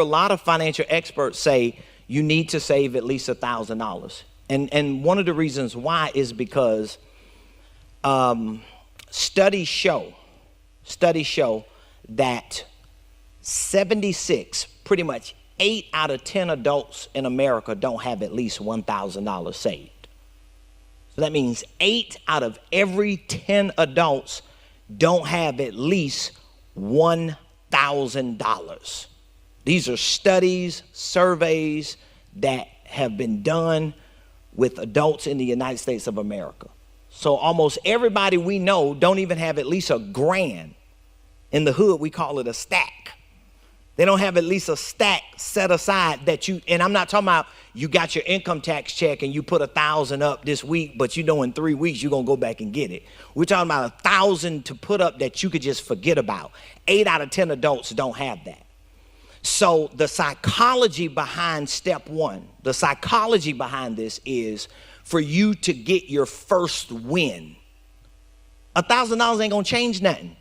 A lot of financial experts say you need to save at least $1,000. And one of the reasons why is because studies show that pretty much 8 out of 10 adults in America don't have at least $1,000 saved. So that means 8 out of every 10 adults don't have at least $1,000. These are studies, surveys that have been done with adults in the United States of America. So almost everybody we know don't even have at least $1,000. In the hood, we call it a stack. They don't have at least a stack set aside that and I'm not talking about you got your income tax check and you put $1,000 up this week, but you know in 3 weeks you're going to go back and get it. We're talking about $1,000 to put up that you could just forget about. 8 out of 10 adults don't have that. So the psychology behind step one, the psychology behind this is for you to get your first win. $1,000 ain't going to change nothing.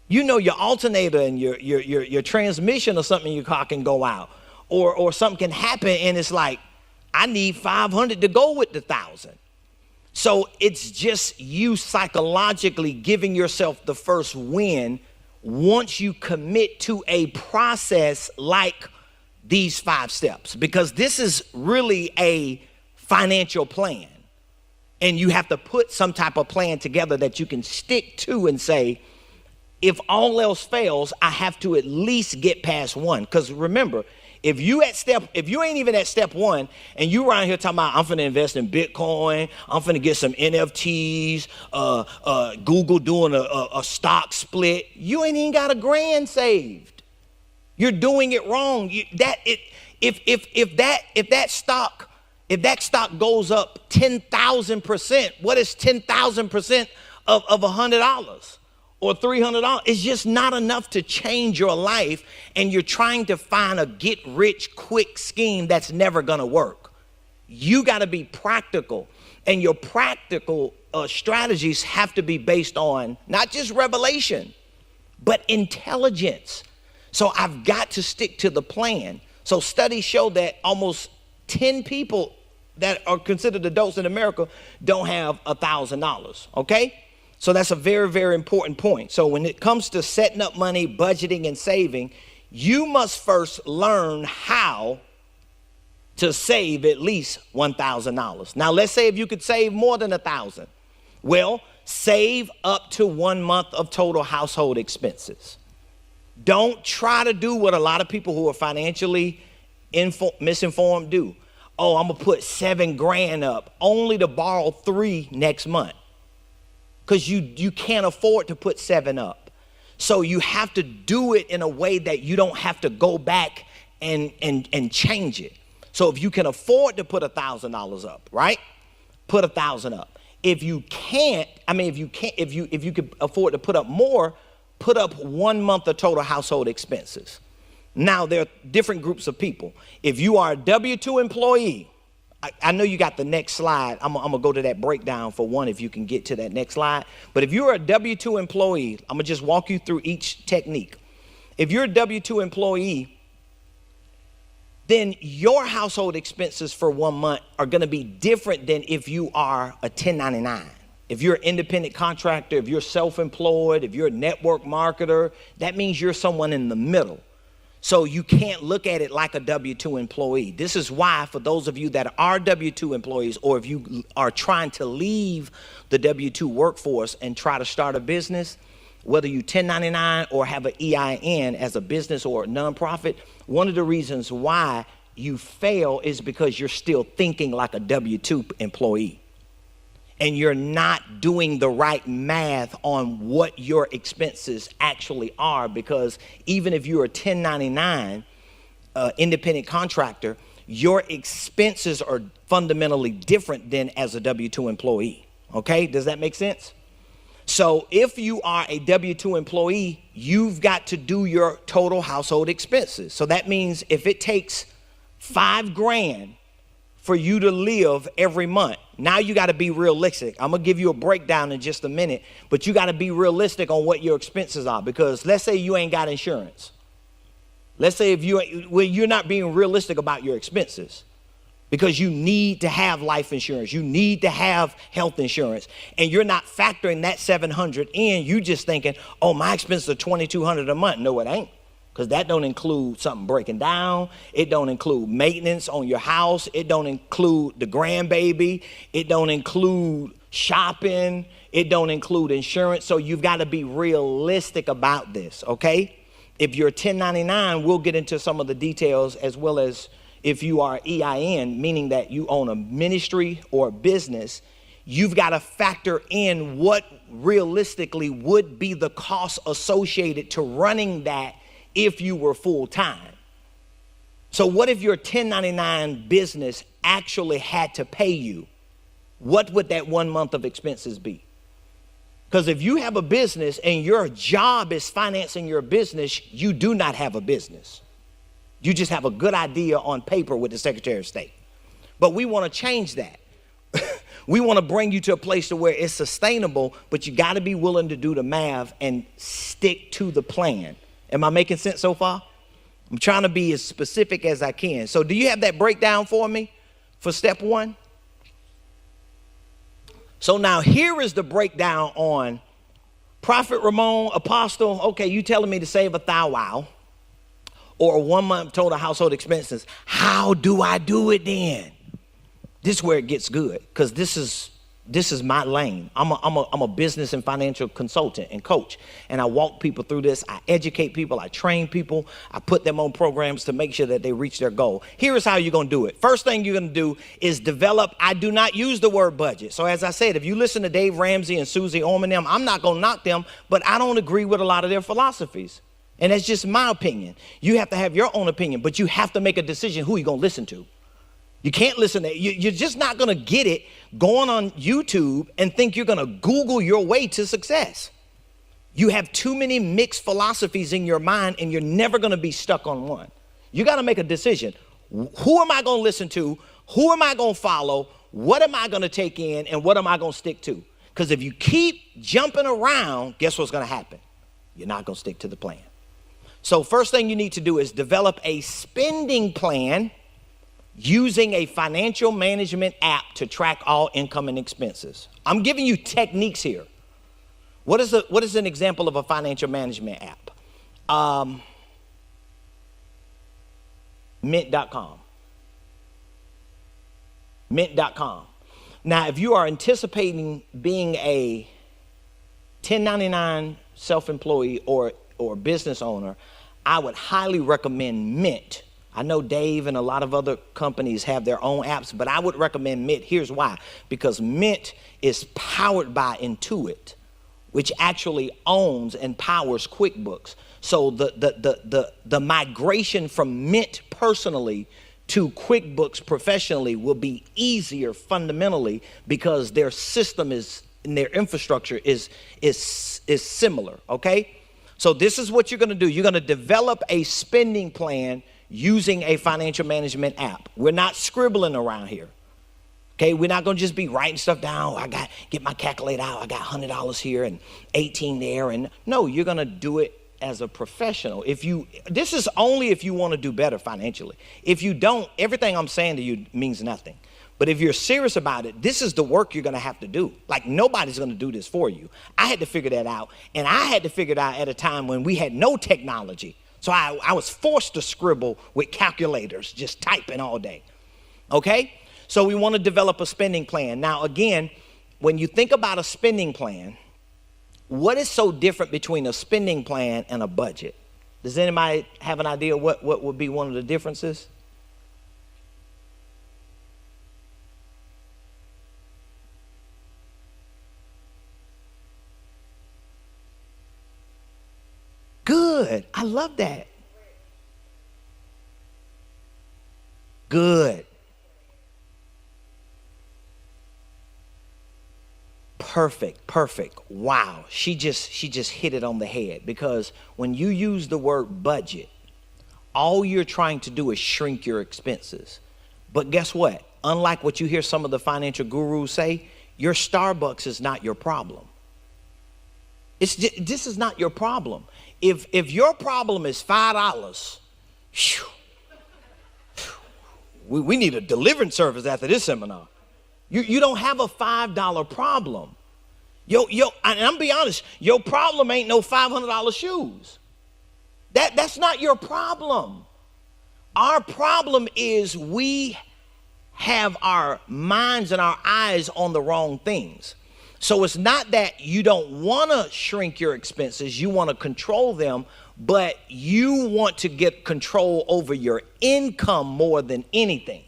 You know your alternator and your transmission or something in your car can go out, or something can happen and it's like, I need 500 to go with the 1,000. So it's just you psychologically giving yourself the first win once you commit to a process like these 5 steps, because this is really a financial plan. And you have to put some type of plan together that you can stick to and say, if all else fails, I have to at least get past 1. Because remember, if you ain't even at step 1 and you around here talking about, I'm finna invest in Bitcoin, I'm finna get some NFTs, Google doing a stock split, you ain't even got $1,000 saved. You're doing it wrong. If that stock goes up 10,000%, what is 10,000% of $100? Or $300? It's just not enough to change your life, and you're trying to find a get rich quick scheme that's never gonna work. You gotta be practical, and your practical strategies have to be based on not just revelation, but intelligence. So I've got to stick to the plan. So studies show that almost 10 people that are considered adults in America don't have $1,000, okay? So that's a very, very important point. So when it comes to setting up money, budgeting, and saving, you must first learn how to save at least $1,000. Now, let's say if you could save more than $1,000. Well, save up to 1 month of total household expenses. Don't try to do what a lot of people who are financially misinformed do. Oh, I'm going to put $7,000 up only to borrow 3 next month. Because you can't afford to put 7 up. So you have to do it in a way that you don't have to go back and change it. So if you can afford to put $1,000 up, right? Put 1,000 up. If you could afford to put up more, put up 1 month of total household expenses. Now there are different groups of people. If you are a W-2 employee, I know you got the next slide. I'm going to go to that breakdown for one if you can get to that next slide. But if you're a W-2 employee, I'm going to just walk you through each technique. If you're a W-2 employee, then your household expenses for 1 month are going to be different than if you are a 1099. If you're an independent contractor, if you're self-employed, if you're a network marketer, that means you're someone in the middle. So you can't look at it like a W-2 employee. This is why for those of you that are W-2 employees, or if you are trying to leave the W-2 workforce and try to start a business, whether you 1099 or have an EIN as a business or a nonprofit, one of the reasons why you fail is because you're still thinking like a W-2 employee. And you're not doing the right math on what your expenses actually are, because even if you're a 1099 independent contractor, your expenses are fundamentally different than as a W-2 employee. Okay, does that make sense? So if you are a W-2 employee, you've got to do your total household expenses. So that means if it takes $5,000 for you to live every month. Now you got to be realistic. I'm going to give you a breakdown in just a minute, but you got to be realistic on what your expenses are, because let's say you ain't got insurance. Let's say if you're not being realistic about your expenses, because you need to have life insurance, you need to have health insurance, and you're not factoring that $700 in. You just thinking, oh, my expenses are $2,200 a month. No, it ain't, because that don't include something breaking down. It don't include maintenance on your house. It don't include the grandbaby. It don't include shopping. It don't include insurance. So you've got to be realistic about this, okay? If you're 1099, we'll get into some of the details, as well as if you are EIN, meaning that you own a ministry or a business, you've got to factor in what realistically would be the cost associated to running that if you were full-time. So what if your 1099 business actually had to pay you? What would that 1 month of expenses be? Because if you have a business and your job is financing your business, you do not have a business. You just have a good idea on paper with the Secretary of State. But we want to change that. We want to bring you to a place to where it's sustainable, but you got to be willing to do the math and stick to the plan. Am I making sense so far? I'm trying to be as specific as I can. So do you have that breakdown for me for step 1? So now here is the breakdown on Prophet Ramon, Apostle. Okay, you telling me to save a thou wow, or 1 month total household expenses. How do I do it then? This is where it gets good, because this is my lane. I'm a business and financial consultant and coach, and I walk people through this. I educate people. I train people. I put them on programs to make sure that they reach their goal. Here is how you're going to do it. First thing you're going to do is develop. I do not use the word budget. So as I said, if you listen to Dave Ramsey and Susie Orman, I'm not going to knock them, but I don't agree with a lot of their philosophies. And that's just my opinion. You have to have your own opinion, but you have to make a decision who you're going to listen to. You can't listen to, you're just not going to get it going on YouTube and think you're going to Google your way to success. You have too many mixed philosophies in your mind, and you're never going to be stuck on one. You got to make a decision. Who am I going to listen to? Who am I going to follow? What am I going to take in? And what am I going to stick to? Because if you keep jumping around, guess what's going to happen? You're not going to stick to the plan. So first thing you need to do is develop a spending plan using a financial management app to track all income and expenses. I'm giving you techniques here. What is an example of a financial management app? Mint.com. Mint.com. Now, if you are anticipating being a 1099 self-employee or business owner, I would highly recommend Mint. I know Dave and a lot of other companies have their own apps, but I would recommend Mint. Here's why. Because Mint is powered by Intuit, which actually owns and powers QuickBooks. So the migration from Mint personally to QuickBooks professionally will be easier fundamentally, because their system is and their infrastructure is similar, okay? So this is what you're going to do. You're going to develop a spending plan using a financial management app. We're not scribbling around here. Okay, we're not going to just be writing stuff down. Get my calculator out. I got $100 here and 18 there. And no, you're going to do it as a professional. This is only if you want to do better financially. If you don't, everything I'm saying to you means nothing. But if you're serious about it, this is the work you're going to have to do. Like, nobody's going to do this for you. I had to figure that out. And I had to figure it out at a time when we had no technology. So I was forced to scribble with calculators, just typing all day. Okay? So we want to develop a spending plan. Now, again, when you think about a spending plan, what is so different between a spending plan and a budget? Does anybody have an idea what would be one of the differences? Good. I love that. Good. Perfect. Wow. She just hit it on the head, because when you use the word budget, all you're trying to do is shrink your expenses. But guess what? Unlike what you hear some of the financial gurus say, your Starbucks is not your problem. This is not your problem. If your problem is $5 Whew. We need a deliverance service after this seminar. You don't have a $5 problem. And I'm be honest, your problem ain't no $500 shoes. That's not your problem. Our problem is we have our minds and our eyes on the wrong things. So it's not that you don't want to shrink your expenses, you want to control them, but you want to get control over your income more than anything.